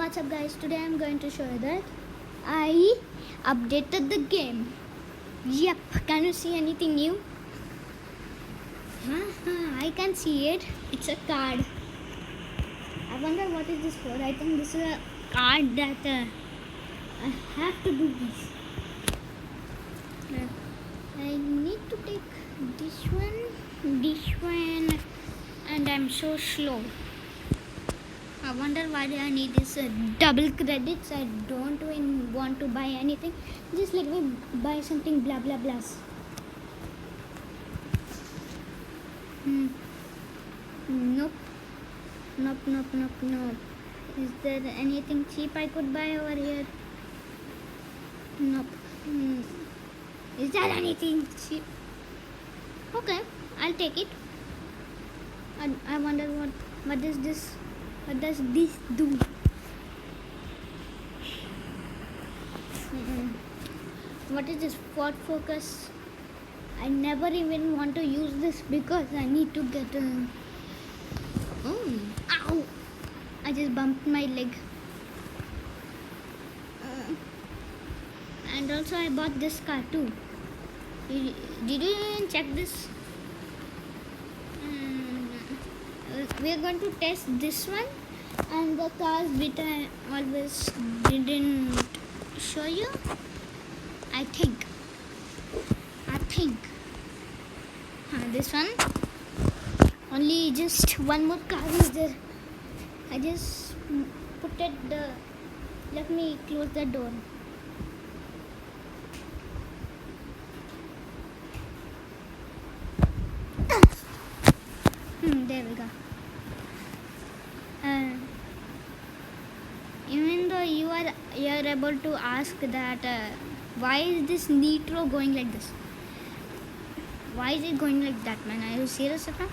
what's up guys, today I'm going to show you that I updated the game. Yep, can you see anything new? I can see it. It's a card. I wonder what is this for. I think this is a card that I have to do this. I need to take this one, and I'm so slow. I wonder why do I need this double credits. I don't even want to buy anything. Just let me buy something blah blah blah. Nope. Is there anything cheap I could buy over here? Nope. Is there anything cheap? Okay, I'll take it. I wonder what is this? What does this do? What is this? Ford Focus? I never even want to use this because I need to get ow! I just bumped my leg. And also I bought this car too. Did you even check this? We are going to test this one and the cars which I always didn't show you. I think this one. Only just one more car is there. I just put it let me close the door. There we go. Even though you are able to ask that why is this nitro going like this? Why is it going like that, man? Are you serious now?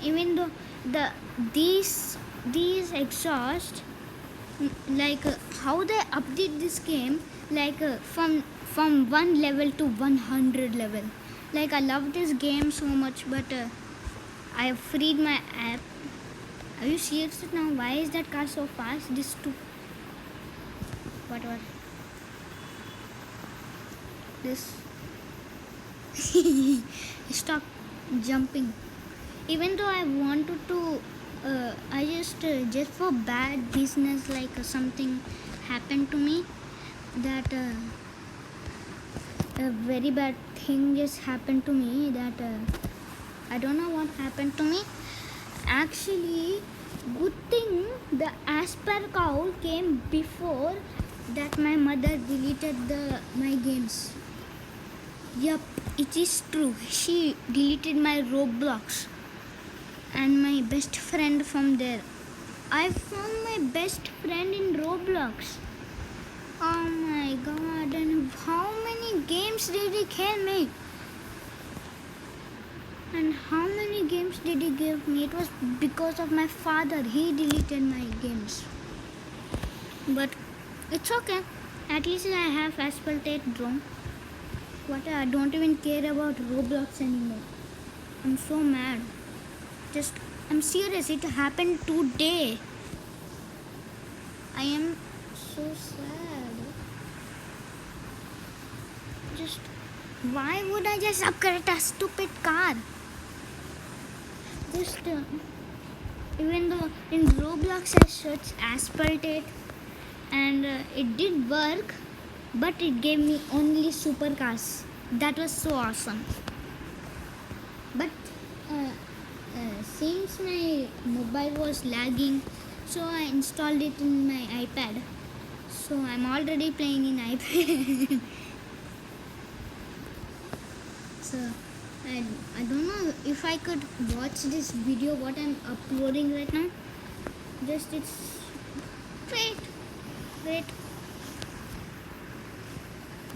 Even though these exhaust, like how they update this game, like from 1 level to 100 level. Like I love this game so much, but I have freed my app. Are you serious now? Why is that car so fast? This too. Whatever. This. Stop jumping. Even though I wanted to, I just for bad business, like something happened to me, that a very bad thing just happened to me, that I don't know what happened to me. Actually, good thing the Asper cow came before that my mother deleted my games. Yup, it is true. She deleted my Roblox and my best friend from there. I found my best friend in Roblox. Oh my god, and how many games did he kill me? And how many games did he give me? It was because of my father. He deleted my games. But it's okay. At least I have Asphaltate Drone. What? I don't even care about Roblox anymore. I'm so mad. I'm serious. It happened today. I am so sad. Why would I just upgrade a stupid car? Even though in Roblox I searched Asphaltate and it did work, but it gave me only supercars. That was so awesome. But since my mobile was lagging, so I installed it in my iPad. So I'm already playing in iPad. So I don't know if I could watch this video what I'm uploading right now. Wait.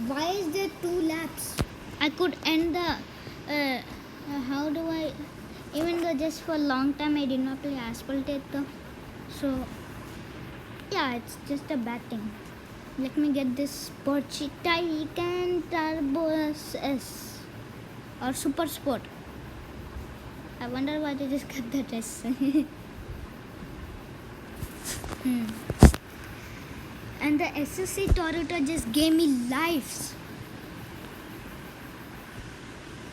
Why is there 2 laps? I could end the how do I, even though just for a long time I did not play Asphaltate though. So yeah, it's just a bad thing. Let me get this Porsche Taycan Turbo S or Super Sport. I wonder why they just cut that S. Hmm. And the SSC Toronto just gave me lives.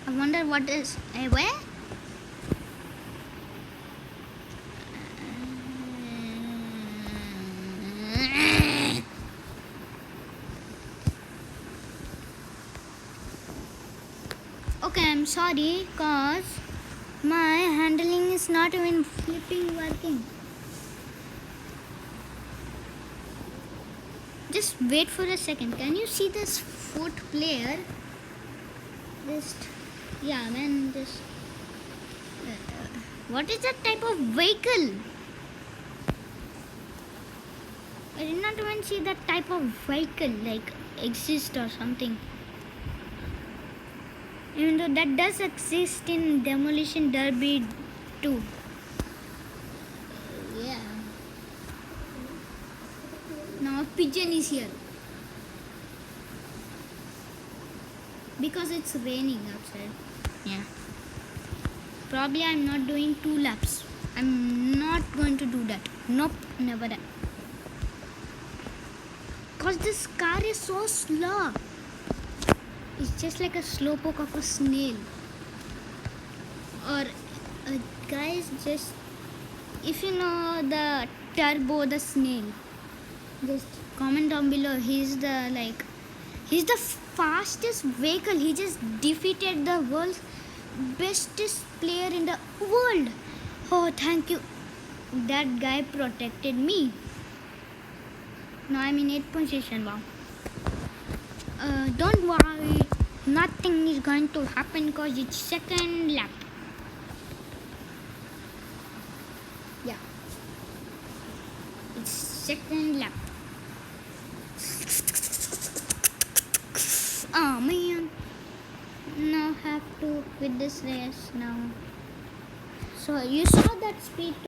I wonder what is. Where? Okay, I'm sorry, cause my handling is not even flipping working. Just wait for a second. Can you see this foot player? Just yeah, man. Just what is that type of vehicle? I did not even see that type of vehicle like exist or something. Even though that does exist in Demolition Derby too. Yeah. Now pigeon is here. Because it's raining outside. Yeah. Probably I'm not doing 2 laps. I'm not going to do that. Nope, never that. Cause this car is so slow. It's just like a slowpoke of a snail. Or guys, just if you know the Turbo the snail, just comment down below. He's the fastest vehicle. He just defeated the world's bestest player in the world. Oh, thank you. That guy protected me. Now I'm in 8th position. Wow. Don't worry. Nothing is going to happen because it's second lap. Yeah. It's second lap. Oh man. Now have to quit this race now. So you saw that speed